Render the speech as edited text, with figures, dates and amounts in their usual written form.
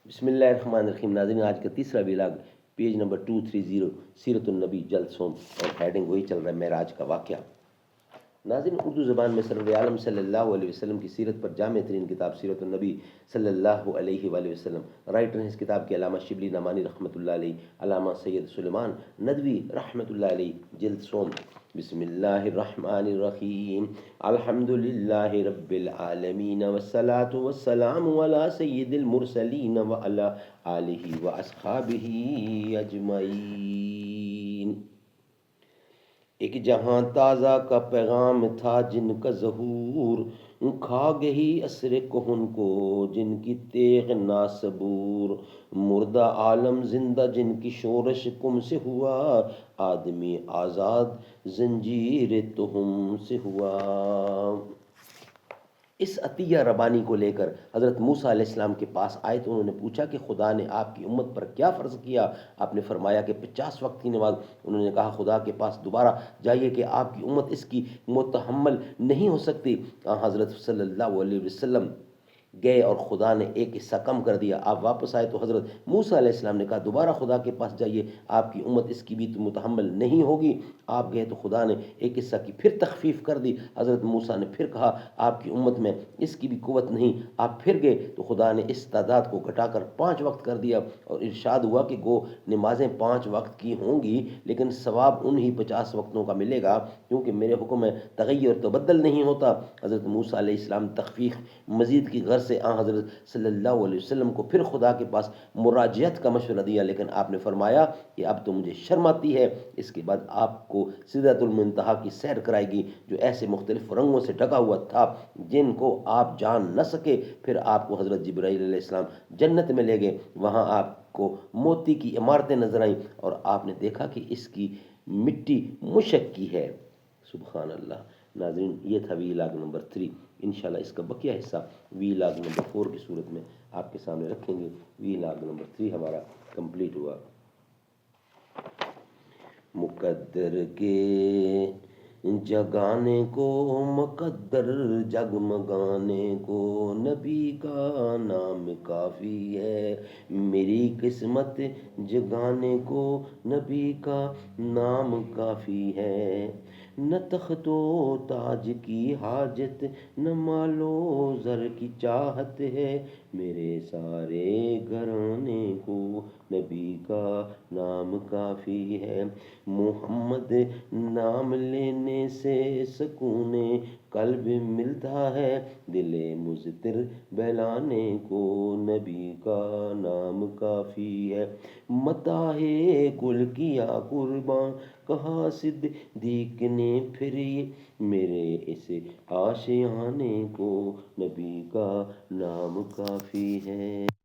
بسم اللہ الرحمن الرحیم۔ ناظرین، آج کا تیسرا ولاگ پیج نمبر 230 سیرت النبی جلد سوم، اور ہیڈنگ وہی چل رہا ہے، معراج کا واقعہ۔ ناظرین، اردو زبان میں سرور عالم صلی اللہ علیہ وسلم کی سیرت پر جامع ترین کتاب سیرت النبی صلی اللہ علیہ وآلہ وسلم۔ رائٹر ہیں اس کتاب کے علامہ شبلی نعمانی رحمۃ اللہ علیہ، علامہ سید سلیمان ندوی رحمۃ اللہ علیہ، جلد سوم۔ بسم اللہ الرحمن الرحیم۔ الحمد للہ رب العالمین والصلاة والسلام علی سید المرسلین وعلی آلہ واصحابہ اجمعین۔ ایک جہاں تازہ کا پیغام تھا جن کا ظہور، کھا گئی عصر کہن کو جن کی تیغ ناصبور۔ مردہ عالم زندہ جن کی شورش کم سے ہوا، آدمی آزاد زنجیر تہم سے ہوا۔ اس عطیہ ربانی کو لے کر حضرت موسیٰ علیہ السلام کے پاس آئے تو انہوں نے پوچھا کہ خدا نے آپ کی امت پر کیا فرض کیا؟ آپ نے فرمایا کہ 50 وقت کی نماز۔ انہوں نے کہا خدا کے پاس دوبارہ جائیے کہ آپ کی امت اس کی متحمل نہیں ہو سکتی۔ حضرت صلی اللہ علیہ وسلم گئے اور خدا نے ایک حصہ کم کر دیا۔ آپ واپس آئے تو حضرت موسیٰ علیہ السلام نے کہا دوبارہ خدا کے پاس جائیے، آپ کی امت اس کی بھی متحمل نہیں ہوگی۔ آپ گئے تو خدا نے ایک حصہ کی پھر تخفیف کر دی۔ حضرت موسیٰ نے پھر کہا آپ کی امت میں اس کی بھی قوت نہیں۔ آپ پھر گئے تو خدا نے اس تعداد کو گھٹا کر 5 وقت کر دیا، اور ارشاد ہوا کہ گو نمازیں 5 وقت کی ہوں گی لیکن ثواب انہی 50 وقتوں کا ملے گا، کیونکہ میرے حکم میں تغیر و تبدل نہیں ہوتا۔ حضرت موسیٰ علیہ السلام تخفیف مزید کی غرض سے حضرت صلی اللہ علیہ وسلم کو پھر خدا کے پاس مراجعت کا مشورہ دیا، لیکن آپ نے فرمایا کہ اب تو مجھے شرم آتی ہے۔ اس کے بعد آپ کو سدرۃ المنتہا کی سیر کرائے گی جو ایسے مختلف رنگوں سے ڈھکا ہوا تھا جن کو آپ جان نہ سکے۔ پھر آپ کو حضرت جبرائیل علیہ السلام جنت میں لے گئے، وہاں آپ کو موتی کی عمارتیں نظر آئیں اور آپ نے دیکھا کہ اس کی مٹی مشک کی ہے۔ سبحان اللہ۔ ناظرین، یہ تھا ویلاگ نمبر 3۔ انشاءاللہ اس کا بقیہ حصہ ویلاگ نمبر 4 کی صورت میں آپ کے سامنے رکھیں گے۔ ویلاگ نمبر 3 ہمارا کمپلیٹ ہوا۔ مقدر کے جگانے کو، مقدر جگمگانے کو، نبی کا نام کافی ہے۔ میری قسمت جگانے کو نبی کا نام کافی ہے۔ نہ تخت و تاج کی حاجت، نہ مال و زر کی چاہت ہے۔ میرے سارے گھرانے کو نبی کا نام کافی ہے۔ محمد نام لینے سے سکون قلب ملتا ہے۔ دل مضطر بہلانے کو نبی کا نام کافی ہے۔ متاع کل کیا قرباں کہا صدیق نے پھر، میرے اس آشیانے کو نبی کا نام کافی ہے۔